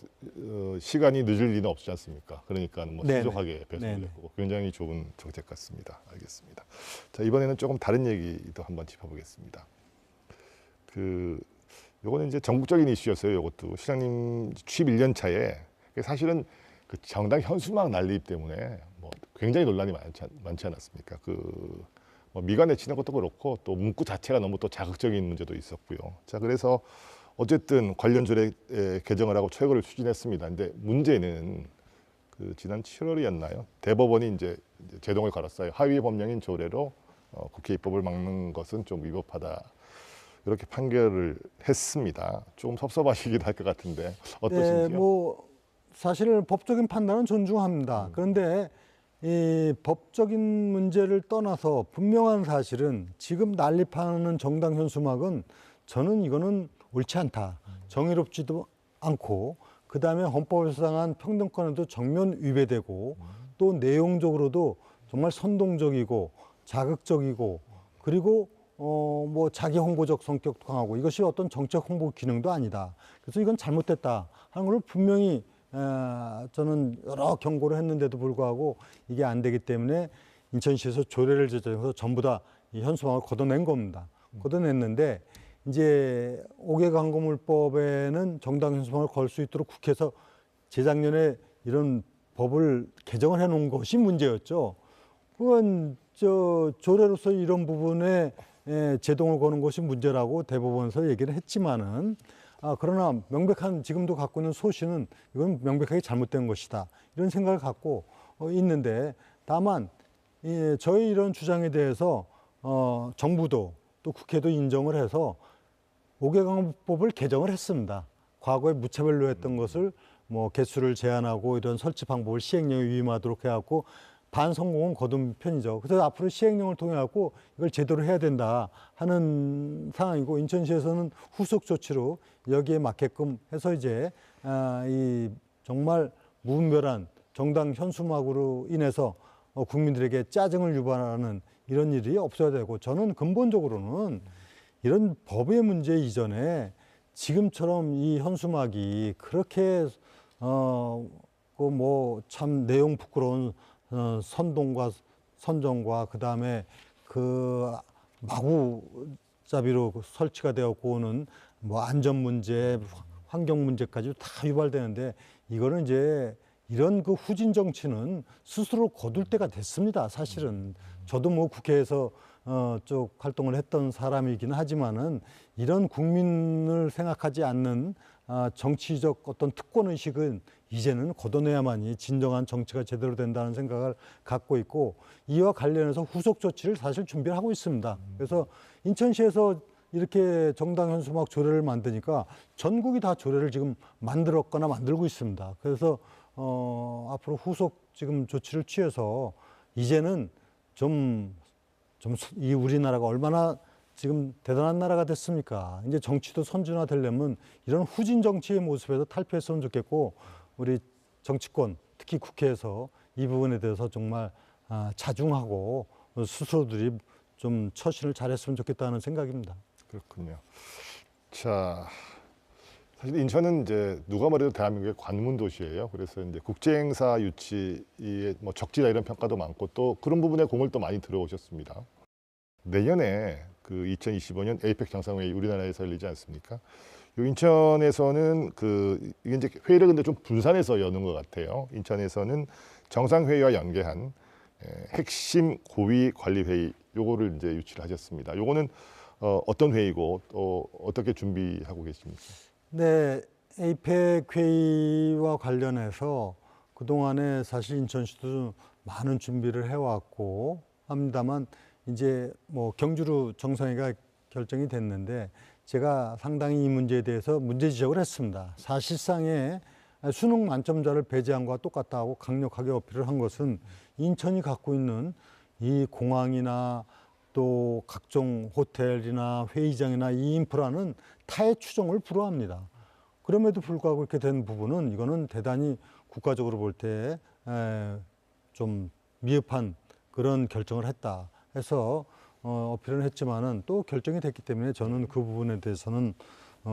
시간이 늦을 리는 없지 않습니까? 그러니까 뭐 네네. 신속하게 네네. 배송되고 굉장히 좋은 정책 같습니다. 알겠습니다. 자, 이번에는 조금 다른 얘기도 한번 짚어보겠습니다. 요거는 이제 전국적인 이슈였어요. 요것도 시장님 취임 1년 차에 사실은 그 정당 현수막 난립 때문에 뭐 굉장히 논란이 많지 않았습니까? 뭐 미가 내치는 것도 그렇고 또 문구 자체가 너무 또 자극적인 문제도 있었고요. 자, 그래서 어쨌든 관련 조례 개정을 하고 최고를 추진했습니다. 근데 문제는 지난 7월이었나요? 대법원이 이제 제동을 걸었어요. 하위 법령인 조례로 국회 입법을 막는 것은 좀 위법하다. 이렇게 판결을 했습니다. 좀 섭섭하시긴 할 것 같은데 어떠신지요? 네, 뭐 사실 법적인 판단은 존중합니다. 그런데 이 법적인 문제를 떠나서 분명한 사실은 지금 난립하는 정당 현수막은 저는 이거는 옳지 않다. 정의롭지도 않고 그다음에 헌법에 수상한 평등권에도 정면 위배되고 또 내용적으로도 정말 선동적이고 자극적이고 그리고 뭐 자기 홍보적 성격도 강하고 이것이 어떤 정책 홍보 기능도 아니다. 그래서 이건 잘못됐다 하는 걸 분명히 저는 여러 경고를 했는데도 불구하고 이게 안 되기 때문에 인천시에서 조례를 제정해서 전부 다 이 현수막을 걷어낸 겁니다. 걷어냈는데 이제 5개 광고물법에는 정당 현수막을 걸 수 있도록 국회에서 재작년에 이런 법을 개정을 해놓은 것이 문제였죠. 그건 조례로서 이런 부분에 제동을 거는 것이 문제라고 대법원에서 얘기를 했지만은 그러나 명백한 지금도 갖고 있는 소신은 이건 명백하게 잘못된 것이다. 이런 생각을 갖고 있는데 다만 저희 이런 주장에 대해서 정부도 또 국회도 인정을 해서 5개 광고법을 개정을 했습니다. 과거에 무차별로 했던 것을 뭐 개수를 제한하고 이런 설치 방법을 시행령에 위임하도록 해갖고 반성공은 거둔 편이죠. 그래서 앞으로 시행령을 통해 갖고 이걸 제대로 해야 된다 하는 상황이고 인천시에서는 후속 조치로 여기에 맞게끔 해서 이제 이 정말 무분별한 정당 현수막으로 인해서 국민들에게 짜증을 유발하는 이런 일이 없어야 되고 저는 근본적으로는 이런 법의 문제 이전에 지금처럼 이 현수막이 그렇게 뭐 참 내용 부끄러운 선동과 선정과 그다음에 마구잡이로 설치가 되었고 오는 뭐 안전 문제, 환경 문제까지 다 유발되는데 이거는 이제 이런 후진 정치는 스스로 거둘 때가 됐습니다. 사실은 저도 뭐 국회에서 쪽 활동을 했던 사람이긴 하지만은 이런 국민을 생각하지 않는 정치적 어떤 특권 의식은 이제는 걷어내야만이 진정한 정치가 제대로 된다는 생각을 갖고 있고 이와 관련해서 후속 조치를 사실 준비를 하고 있습니다. 그래서 인천시에서 이렇게 정당 현수막 조례를 만드니까 전국이 다 조례를 지금 만들었거나 만들고 있습니다. 그래서 앞으로 후속 지금 조치를 취해서 이제는 이 우리나라가 얼마나 지금 대단한 나라가 됐습니까? 이제 정치도 선진화되려면 이런 후진 정치의 모습에서 탈피했으면 좋겠고 우리 정치권 특히 국회에서 이 부분에 대해서 정말 자중하고 스스로들이 좀 처신을 잘했으면 좋겠다는 생각입니다. 그렇군요. 자, 사실 인천은 이제 누가 뭐래도 대한민국의 관문 도시예요. 그래서 이제 국제행사 유치에 뭐 적지다 이런 평가도 많고 또 그런 부분에 공을 또 많이 들어오셨습니다. 내년에 2025년 에이펙 정상회의 우리나라에서 열리지 않습니까? 요 인천에서는 이게 이제 회의를 근데 좀 분산해서 여는 것 같아요. 인천에서는 정상회의와 연계한 핵심 고위 관리 회의 요거를 이제 유치를 하셨습니다. 요거는 어떤 회의고 또 어떻게 준비하고 계십니까? 네, 에이펙 회의와 관련해서 그동안에 사실 인천시도 많은 준비를 해왔고 합니다만 이제 뭐 경주로 정상회의가 결정이 됐는데 제가 상당히 이 문제에 대해서 문제 지적을 했습니다. 사실상의 수능 만점자를 배제한 것과 똑같다고 강력하게 어필을 한 것은 인천이 갖고 있는 이 공항이나 또 각종 호텔이나 회의장이나 이 인프라는 타의 추종을 불허합니다. 그럼에도 불구하고 이렇게 된 부분은 이거는 대단히 국가적으로 볼 때 좀 미흡한 그런 결정을 했다 해서 어필은 했지만은 또 결정이 됐기 때문에 저는 그 부분에 대해서는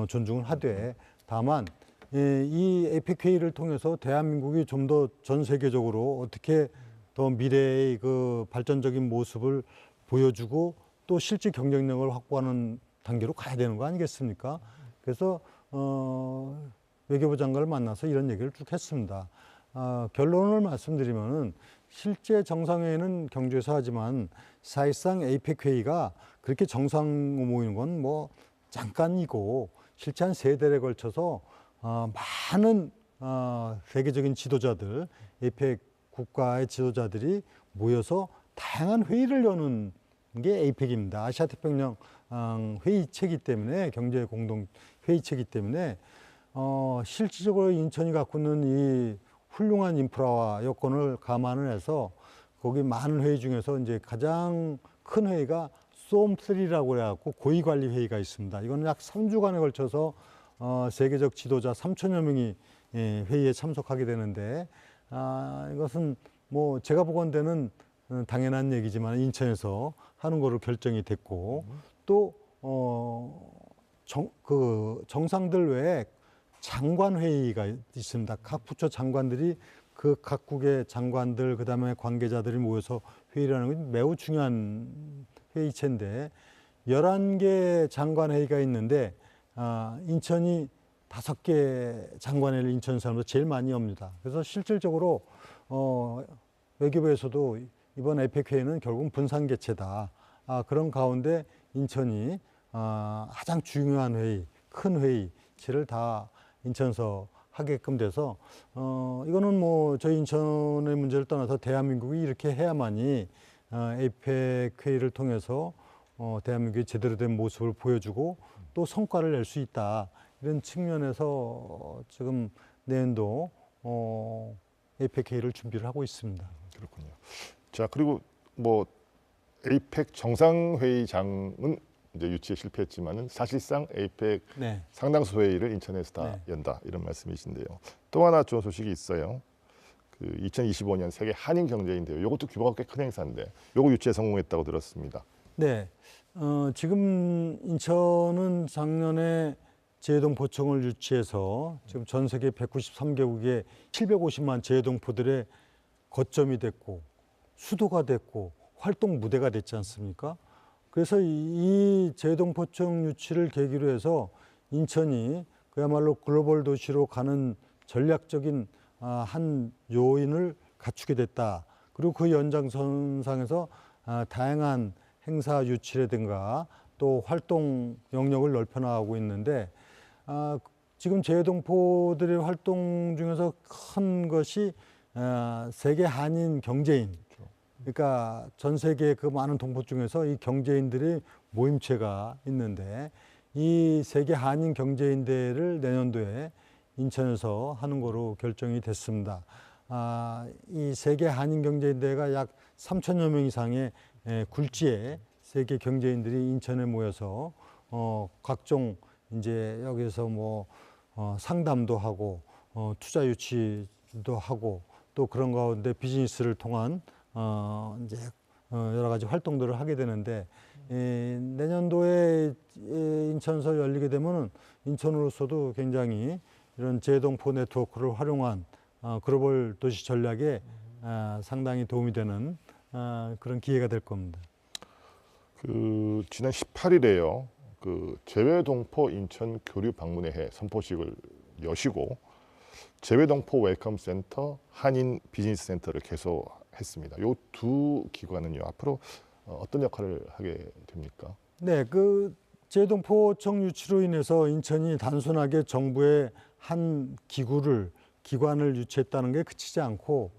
존중을 하되, 다만 이 에이펙 회의를 통해서 대한민국이 좀 더 전 세계적으로 어떻게 더 미래의 그 발전적인 모습을 보여주고 또 실제 경쟁력을 확보하는 단계로 가야 되는 거 아니겠습니까? 그래서 외교부 장관을 만나서 이런 얘기를 쭉 했습니다. 결론을 말씀드리면은 실제 정상회의는 경주에서 하지만 사실상 에이펙 회의가 그렇게 정상 모이는 건 뭐 잠깐이고, 실제 한 3달에 걸쳐서 많은 세계적인 지도자들, 에이펙 국가의 지도자들이 모여서 다양한 회의를 여는 게 에이펙입니다. 아시아태평양 회의체이기 때문에, 경제 공동 회의체이기 때문에 실질적으로 인천이 갖고 있는 이 훌륭한 인프라와 여건을 감안을 해서 거기 많은 회의 중에서 이제 가장 큰 회의가 솜3라고 그래갖고 고위관리 회의가 있습니다. 이거는 약 3주간에 걸쳐서 세계적 지도자 3천여 명이 회의에 참석하게 되는데, 이것은 뭐 제가 보건대는 당연한 얘기지만 인천에서 하는 거로 결정이 됐고, 또 정상들 외에 장관 회의가 있습니다. 각 부처 장관들이 그 각국의 장관들, 그다음에 관계자들이 모여서 회의를 하는 건 매우 중요한 회의체인데, 11개 장관 회의가 있는데 인천이 5개 장관회의를 인천 사람도 제일 많이 엽니다. 그래서 실질적으로 외교부에서도 이번 에이펙 회의는 결국은 분산 개최다. 그런 가운데 인천이 가장 중요한 회의, 큰 회의체를 다 인천에서 하게끔 돼서 이거는 뭐 저희 인천의 문제를 떠나서 대한민국이 이렇게 해야만이 에이펙 회의를 통해서 대한민국이 제대로 된 모습을 보여주고 또 성과를 낼 수 있다. 이런 측면에서 지금 내년도 에이펙 회의를 준비를 하고 있습니다. 그렇군요. 자, 그리고 뭐 에이펙 정상회의장은 이제 유치에 실패했지만은 사실상 에이펙 네. 상당수 회의를 인천에서 다 연다, 이런 말씀이신데요. 또 하나 좋은 소식이 있어요. 그 2025년 세계 한인 경제인데요. 이것도 규모가 꽤 큰 행사인데, 요거 유치에 성공했다고 들었습니다. 네, 지금 인천은 작년에 재해동포청을 유치해서 지금 전 세계 193개국에 750만 재해동포들의 거점이 됐고 수도가 됐고 활동 무대가 됐지 않습니까? 그래서 이 재해동포청 유치를 계기로 해서 인천이 그야말로 글로벌 도시로 가는 전략적인 한 요인을 갖추게 됐다. 그리고 그 연장선상에서 다양한 행사 유치라든가 또 활동 영역을 넓혀나가고 있는데, 지금 재해동포들의 활동 중에서 큰 것이 세계 한인 경제인, 그러니까 전 세계 그 많은 동포 중에서 이 경제인들의 모임체가 있는데, 이 세계 한인 경제인대회를 내년도에 인천에서 하는 거로 결정이 됐습니다. 이 세계 한인 경제인대회가 약 3천여 명 이상의 굴지의 세계 경제인들이 인천에 모여서 각종 이제 여기서 뭐 상담도 하고 투자 유치도 하고 또 그런 가운데 비즈니스를 통한 이제 여러 가지 활동들을 하게 되는데, 내년도에 인천에서 열리게 되면은 인천으로서도 굉장히 이런 재해동포 네트워크를 활용한 글로벌 도시 전략에 상당히 도움이 되는 그런 기회가 될 겁니다. 그 지난 18일에요. 그 재외동포 인천 교류 방문회 선포식을 여시고 재외동포 웰컴 센터, 한인 비즈니스 센터를 개소했습니다. 이 두 기관은요, 앞으로 어떤 역할을 하게 됩니까? 네, 그 재해동포청 유치로 인해서 인천이 단순하게 정부의 한 기관을 유치했다는 게 그치지 않고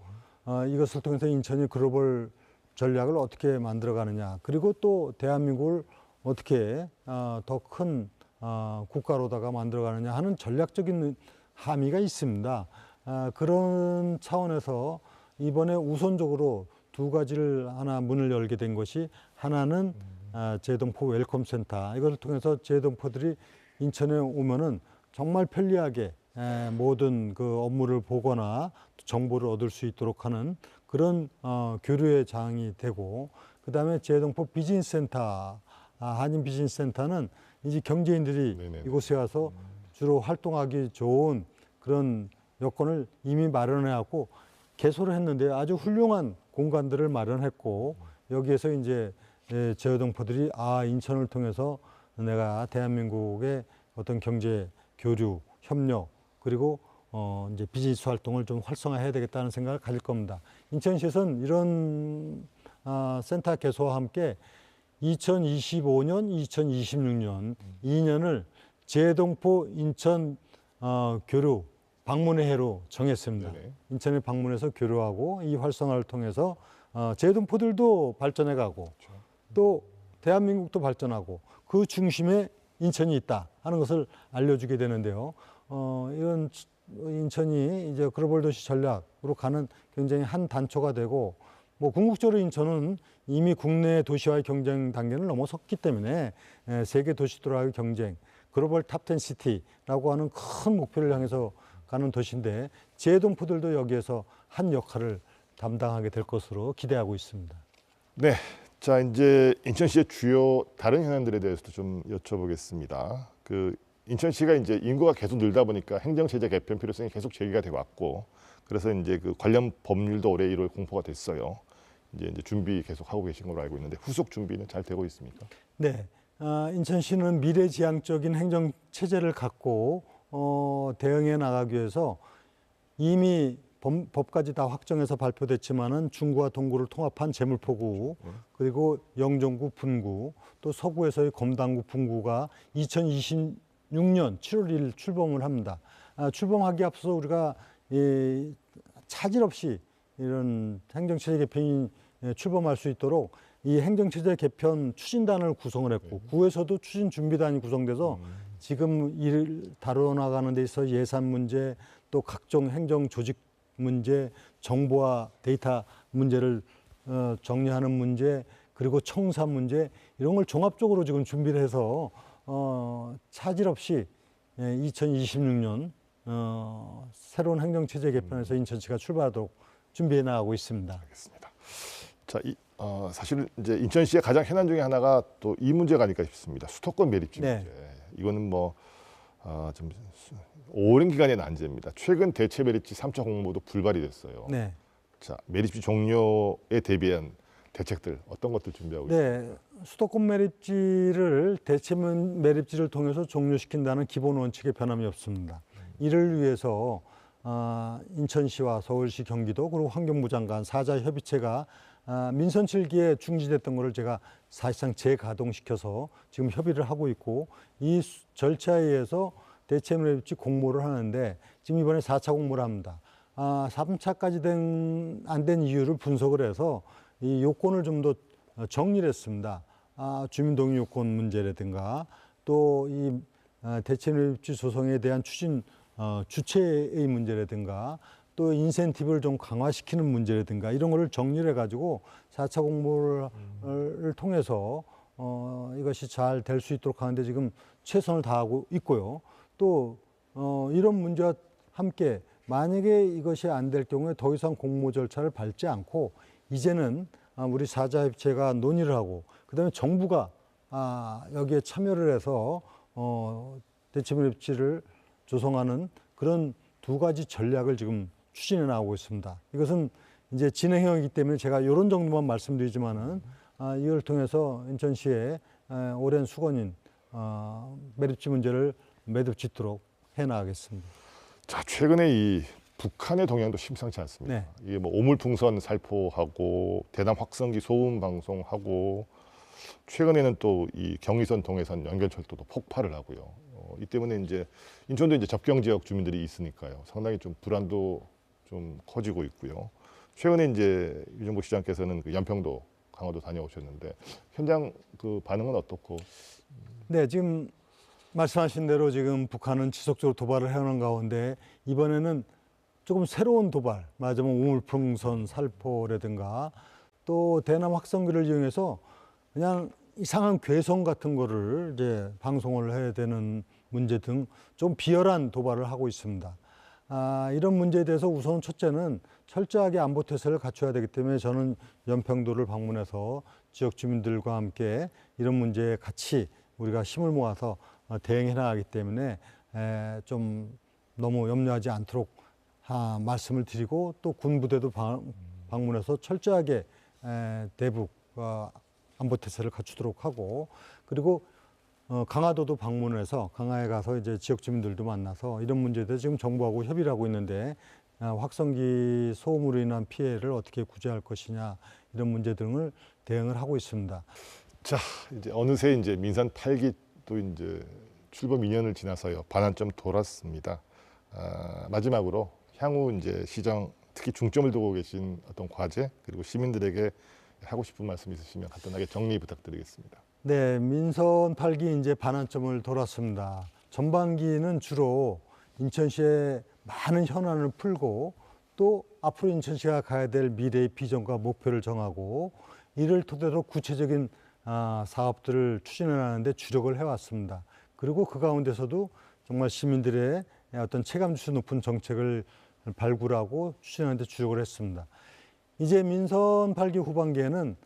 이것을 통해서 인천이 글로벌 전략을 어떻게 만들어가느냐, 그리고 또 대한민국을 어떻게 더 큰 국가로다가 만들어가느냐 하는 전략적인 함의가 있습니다. 그런 차원에서 이번에 우선적으로 두 가지를 하나 문을 열게 된 것이, 하나는 재해동포 웰컴 센터, 이것을 통해서 재해동포들이 인천에 오면은 정말 편리하게 모든 그 업무를 보거나 정보를 얻을 수 있도록 하는 그런 교류의 장이 되고, 그다음에 제동포 비즈니스센터, 한인 비즈니스센터는 이제 경제인들이 네네네. 이곳에 와서 주로 활동하기 좋은 그런 여건을 이미 마련해갖고 개소를 했는데 아주 훌륭한 공간들을 마련했고, 여기에서 이제 제어동포들이 인천을 통해서 내가 대한민국의 어떤 경제 교류, 협력, 그리고 이제 비즈니스 활동을 좀 활성화해야 되겠다는 생각을 가질 겁니다. 인천시에서는 이런 센터 개소와 함께 2025년, 2026년 2년을 제동포 인천 교류 방문의 해로 정했습니다. 네네. 인천에 방문해서 교류하고 이 활성화를 통해서 제동포들도 발전해가고 또 대한민국도 발전하고 그 중심에 인천이 있다 하는 것을 알려주게 되는데요. 이런 인천이 이제 글로벌 도시 전략으로 가는 굉장히 한 단초가 되고, 뭐 궁극적으로 인천은 이미 국내 도시와의 경쟁 단계를 넘어섰기 때문에 세계 도시들과의 경쟁, 글로벌 탑10 시티라고 하는 큰 목표를 향해서 가는 도시인데, 제동포들도 여기에서 한 역할을 담당하게 될 것으로 기대하고 있습니다. 네, 자 이제 인천시의 주요 다른 현안들에 대해서도 좀 여쭤보겠습니다. 그 인천시가 이제 인구가 계속 늘다 보니까 행정체제 개편 필요성이 계속 제기가 되어 왔고, 그래서 이제 그 관련 법률도 올해 1월 공포가 됐어요. 이제 준비 계속 하고 계신 걸로 알고 있는데 후속 준비는 잘 되고 있습니까? 네, 인천시는 미래지향적인 행정체제를 갖고 대응해 나가기 위해서 이미 법까지 다 확정해서 발표됐지만은 중구와 동구를 통합한 제물포구, 그리고 영종구 분구, 또 서구에서의 검당구 분구가 2026년 7월 1일 출범을 합니다. 출범하기 앞서서 우리가 차질 없이 이런 행정체제 개편이 출범할 수 있도록 이 행정체제 개편 추진단을 구성을 했고, 구에서도 추진준비단이 구성돼서 지금 이를 다뤄나가는 데 있어 예산 문제, 또 각종 행정 조직 문제, 정보와 데이터 문제를 정리하는 문제, 그리고 청사 문제, 이런 걸 종합적으로 지금 준비를 해서 차질 없이 2026년 새로운 행정체제 개편에서 인천시가 출발하도록 준비해 나가고 있습니다. 알겠습니다. 자, 사실은 이제 인천시의 가장 현안 중에 하나가 또 이 문제가 아닐까 싶습니다. 수도권 매립지 네. 문제. 이거는 좀 오랜 기간의 난제입니다. 최근 대체 매립지 3차 공모도 불발이 됐어요. 네. 자, 매립지 종료에 대비한 대책들 어떤 것들 준비하고 있습니까? 네, 수도권 매립지를 대체 매립지를 통해서 종료시킨다는 기본 원칙에 변함이 없습니다. 이를 위해서 인천시와 서울시, 경기도, 그리고 환경부 장관 사자 협의체가 민선 7기에 중지됐던 것을 제가 사실상 재가동시켜서 지금 협의를 하고 있고, 이 절차에 의해서 대체 매립지 공모를 하는데 지금 이번에 4차 공모를 합니다. 3차까지 안 된 이유를 분석을 해서 이 요건을 좀 더 정리를 했습니다. 주민동의 요건 문제라든가, 또 이 대체 매립지 조성에 대한 추진 주체의 문제라든가, 또 인센티브를 좀 강화시키는 문제라든가, 이런 거를 정리를 해가지고 4차 공모를 통해서 이것이 잘 될 수 있도록 하는데 지금 최선을 다하고 있고요. 또 이런 문제와 함께 만약에 이것이 안 될 경우에 더 이상 공모 절차를 밟지 않고 이제는 우리 사자협체가 논의를 하고, 그다음에 정부가 여기에 참여를 해서 대체 매립지를 조성하는 그런 두 가지 전략을 지금 추진해 나가고 있습니다. 이것은 이제 진행형이기 때문에 제가 이런 정도만 말씀드리지만은 이걸 통해서 인천시의 오랜 수건인 매립지 문제를 매듭짓도록 해 나가겠습니다. 자, 최근에 이 북한의 동향도 심상치 않습니다. 네. 이게 뭐 오물풍선 살포하고 대남 확성기 소음 방송하고, 최근에는 또 이 경의선 동해선 연결철도도 폭발을 하고요. 이 때문에 이제 인천도 이제 접경 지역 주민들이 있으니까요. 상당히 좀 불안도 좀 커지고 있고요. 최근에 이제 유정복 시장께서는 그 연평도, 강화도 다녀오셨는데 현장 그 반응은 어떻고? 네, 지금 말씀하신 대로 지금 북한은 지속적으로 도발을 해오는 가운데 이번에는 조금 새로운 도발, 말하자면 우물풍선 살포라든가, 또 대남 확성기를 이용해서 그냥 이상한 괴성 같은 거를 이제 방송을 해야 되는 문제 등 좀 비열한 도발을 하고 있습니다. 이런 문제에 대해서 우선 첫째는 철저하게 안보 태세를 갖춰야 되기 때문에 저는 연평도를 방문해서 지역 주민들과 함께 이런 문제에 같이 우리가 힘을 모아서 대응해 나가기 때문에 좀 너무 염려하지 않도록 말씀을 드리고, 또 군부대도 방문해서 철저하게 대북 안보 태세를 갖추도록 하고, 그리고 강화도도 방문해서 강화에 가서 이제 지역 주민들도 만나서 이런 문제에 대해서 지금 정부하고 협의를 하고 있는데, 확성기 소음으로 인한 피해를 어떻게 구제할 것이냐, 이런 문제 등을 대응을 하고 있습니다. 자, 이제 어느새 이제 민산 8기도 이제 출범 2년을 지나서요, 반환점 돌았습니다. 마지막으로 향후 이제 시정, 특히 중점을 두고 계신 어떤 과제, 그리고 시민들에게 하고 싶은 말씀 있으시면 간단하게 정리 부탁드리겠습니다. 네, 민선 8기 이제 반환점을 돌았습니다. 전반기는 주로 인천시의 많은 현안을 풀고, 또 앞으로 인천시가 가야 될 미래의 비전과 목표를 정하고, 이를 토대로 구체적인 사업들을 추진해 나가는데 주력을 해왔습니다. 그리고 그 가운데서도 정말 시민들의 어떤 체감지수 높은 정책을 발굴하고 추진하는 데 주력을 했습니다. 이제 민선 8기 후반기에는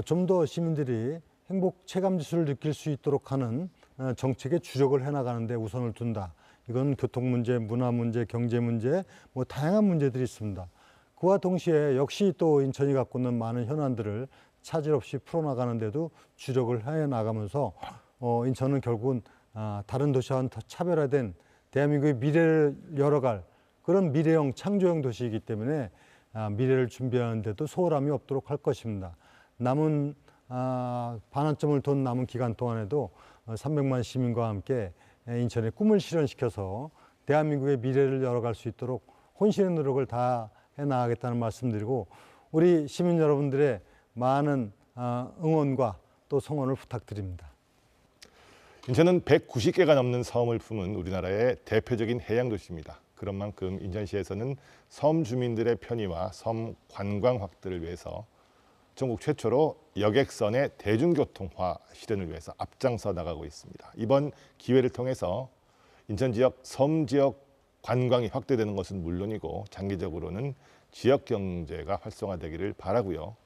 좀 더 시민들이 행복 체감지수를 느낄 수 있도록 하는 정책에 주력을 해나가는 데 우선을 둔다. 이건 교통 문제, 문화 문제, 경제 문제, 뭐 다양한 문제들이 있습니다. 그와 동시에 역시 또 인천이 갖고 있는 많은 현안들을 차질 없이 풀어나가는 데도 주력을 해나가면서 인천은 결국은 다른 도시와는 더 차별화된 대한민국의 미래를 열어갈 그런 미래형 창조형 도시이기 때문에 미래를 준비하는 데도 소홀함이 없도록 할 것입니다. 남은 반환점을 돈 남은 기간 동안에도 300만 시민과 함께 인천의 꿈을 실현시켜서 대한민국의 미래를 열어갈 수 있도록 혼신의 노력을 다해 나가겠다는 말씀드리고, 우리 시민 여러분들의 많은 응원과 또 성원을 부탁드립니다. 인천은 190개가 넘는 섬을 품은 우리나라의 대표적인 해양 도시입니다. 그런 만큼 인천시에서는 섬 주민들의 편의와 섬 관광 확대를 위해서 전국 최초로 여객선의 대중교통화 실현을 위해서 앞장서 나가고 있습니다. 이번 기회를 통해서 인천 지역 섬 지역 관광이 확대되는 것은 물론이고, 장기적으로는 지역 경제가 활성화되기를 바라고요.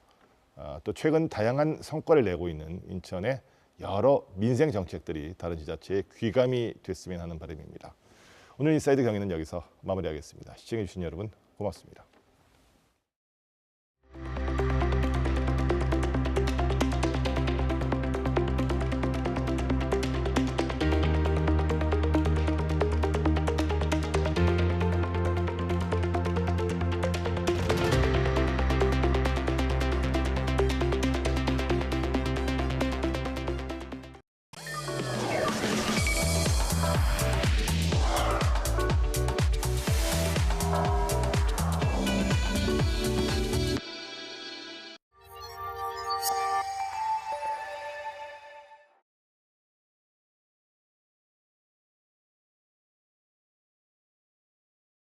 또 최근 다양한 성과를 내고 있는 인천의 여러 민생 정책들이 다른 지자체에 귀감이 됐으면 하는 바람입니다. 오늘 인사이드 경위는 여기서 마무리하겠습니다. 시청해 주신 여러분 고맙습니다.